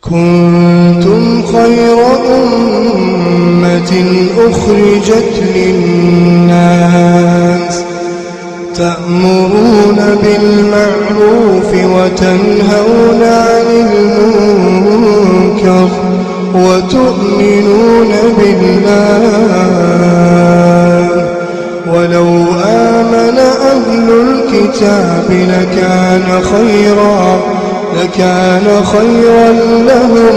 كنتم خير أمة أخرجت للناس تأمرون بالمعروف وتنهون عن المنكر وتؤمنون بالله ولو آمن أهل الكتاب لكان خيرا لهم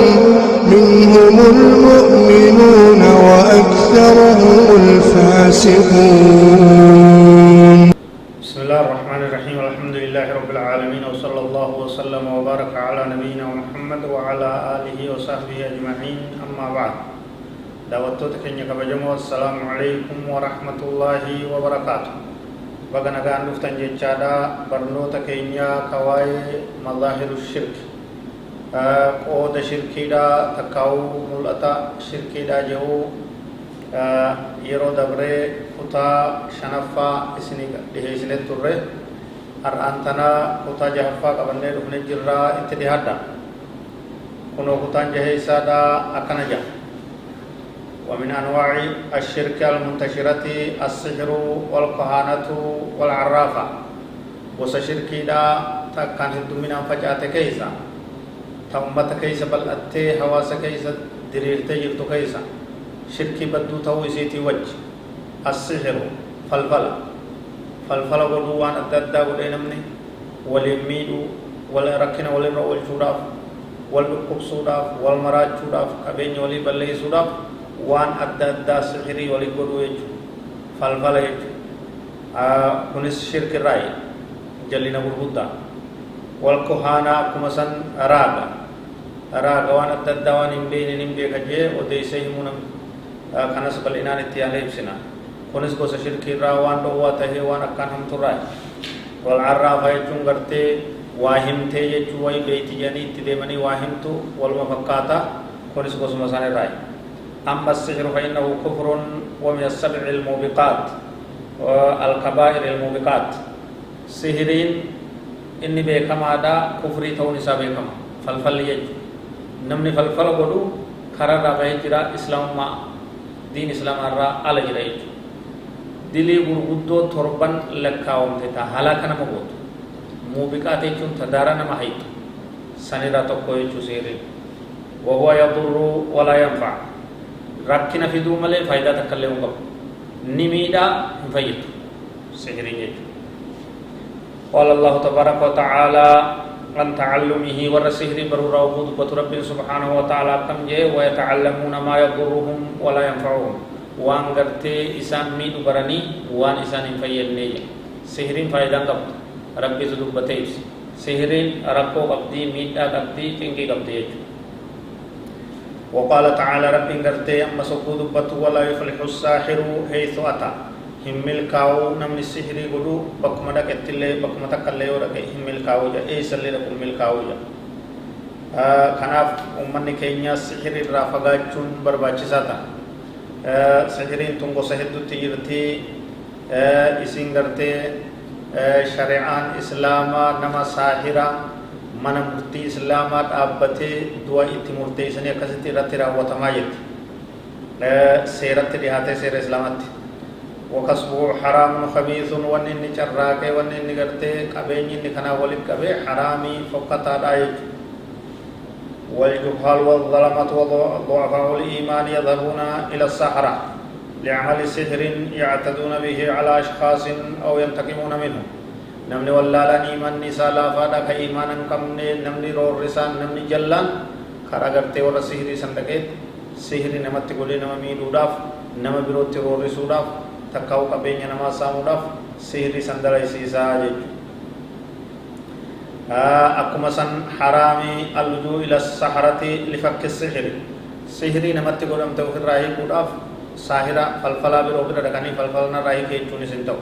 منهم المؤمنون وأكثرهم الفاسقون. بسم الله الرحمن الرحيم. الحمد لله رب العالمين وصلى الله وسلم وبارك على نبينا محمد وعلى آله وصحبه أجمعين. أما بعد دعوتك كنيا كبجمو السلام عليكم ورحمة الله وبركاته. بغنا غان نفتن جچادا برنوتا كنيا كواي مظاهر الشرك قود شركي دا تكاو ملأتا شركي دا جو yeroo dabree kutaa shanaffaa isiniif dhiheessine turre har'aan tana kutaa jahaffaa qabannee dhufne jirraa itti dhihaadha. Kunoo kutaan jaheessaadha akkana jedha. ومن أنواع الشرك المنتشرة السحر والكهانة والعرافة. وسشركي دا تكان هدومنا فجأة كيسا تأمت كيسا بل أتي حواس كيسا دريرتي جرتو كيسا شركي بدو تو إسيتي وجه السحر فلفل ودوان الددا ودينمني واليميدو والركن والرو والشوراف والبقب سوداف والمراج شوراف كبين ولي بلي سوداف وان الددا سحري ولي قدو يجو فلفل يجو كنس شرك الرأي جلنا بربودا والكهانا كمسن راغا وان الددا وان نمبي كجي وديسيهمون kanas bal'inaan itti ibsina. Kunis gosa shirkii irraa waan dhowwaa tahee waan akkaan hamturraa wal arraafa jechuun gartee waa himtee jechuu wayi beeyti jedhanii itti deemanii waa himtu waluma fakkaata. Kunis gosuma isaan irraa. Amma as-sihru fa innahu kufrun wa min as-sab'i al-mubiqaat al-kabaa'ir al-mubiqaat. Sihiriin inni beekamaadha, kufrii ta'uun isaa beekama. Falfalli jechuudha. Namni falfala godhu kararraa bahee jira islaamummaa دين إسلام الرا على جريج دلي برغدو تربان لكاوم تتا هلاكنا مغوت موبقات يجون تدارنا محيط سنرا تقوي جسيري وهو يضر ولا ينفع ركنا في دوم ملي فايدة تكلم قبل نميدا فايد سحرين يجو قال الله تبارك وتعالى عن تعلمه والسحر برورا وجود رب سبحانه وتعالى كم جه ويتعلمون ما يضرهم ولا ينفعهم وان غرتي إسان ميدو براني وان إسان فيلني سحرين فايدان قبض ربي زدوب بتيس سحرين ربو قبضي ميدا قبضي تنكي قبضي وقال تعالى ربي غرتي أما سقود بطو ولا يفلح الساحر حيث أتى himmil kaa'uu namni sihirii godhu bakkuma dhaqettillee bakkuma takkaallee yoo dhaqe himmil kaa'uu jedha eessallee dhaqu himmil kaa'uu jedha. Kanaaf uummanni keenya sihirii irraa fagaachuun barbaachisaa ta'a. Sihiriin tun gosa hedduutti jirti. Isin gartee shari'aan islaamaa nama saahira mana murtii islaamaa dhaabbatee du'a itti murteessanii akkasitti irratti raawwatamaa jirti. Seeratti dhiyaatee seera islaamaatti. وكسبه حرام خبيث ونن شراك ونن غرتي قبين كنا ولد قبي حرامي فقط دايج والجهال والظلمة وضعفاء الإيمان يذهبون إلى السحرة لعمل سحر يعتدون به على أشخاص أو ينتقمون منهم نمني واللالان إيمان نساء لا فادا كإيمانا كمني نمني رور رسان نمني جلان خرا غرتي ور سحري سندكيت سحري نمت قولي نم ميدوداف نم بروتي رور رسوداف تكاو قبينيا نما ساموداف سحري سندليسيسا جيجو أكما سن حرامي اللجوء إلى السحرة لفك السحر سحري نمت قدم توفر راهي قداف ساحرة فلفلا بروبر ركاني فلفلنا راهي كيچوني سنتو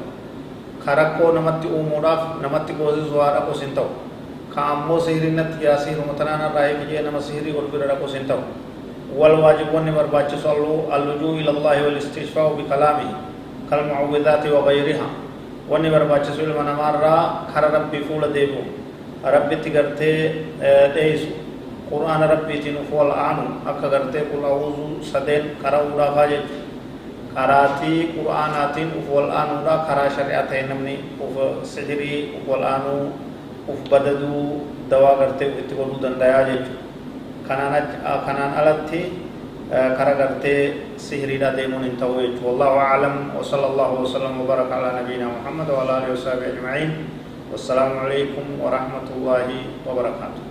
خرقو نمت أموداف نمت قوزي زوارا کو سنتو كامو سحري نت ياسي رمتنانا راهي كجي نما سحري قدبر ركو سنتو والواجبون برباچ صلو اللجوء إلى الله والاستشفاء بكلامه كالمعوذات وغيرها وني برباچ سول منمارا خر ربي فول ديبو ربي تغرتي ديسو قرآن ربي تنفو الآن أكا غرتي قل أعوذ سدين قرأوا دا فاجج قراتي قرآناتين أفو الآن دا قرا شريعتين نمني أف سحري أفو الآن أف بددو دوا غرتي اتقلو دندايا جج كنان ألتي قرأ غرتي سحري دا ديمون انتويج والله أعلم وصلى الله وسلم وبارك على نبينا محمد وعلى آله وصحبه أجمعين والسلام عليكم ورحمة الله وبركاته.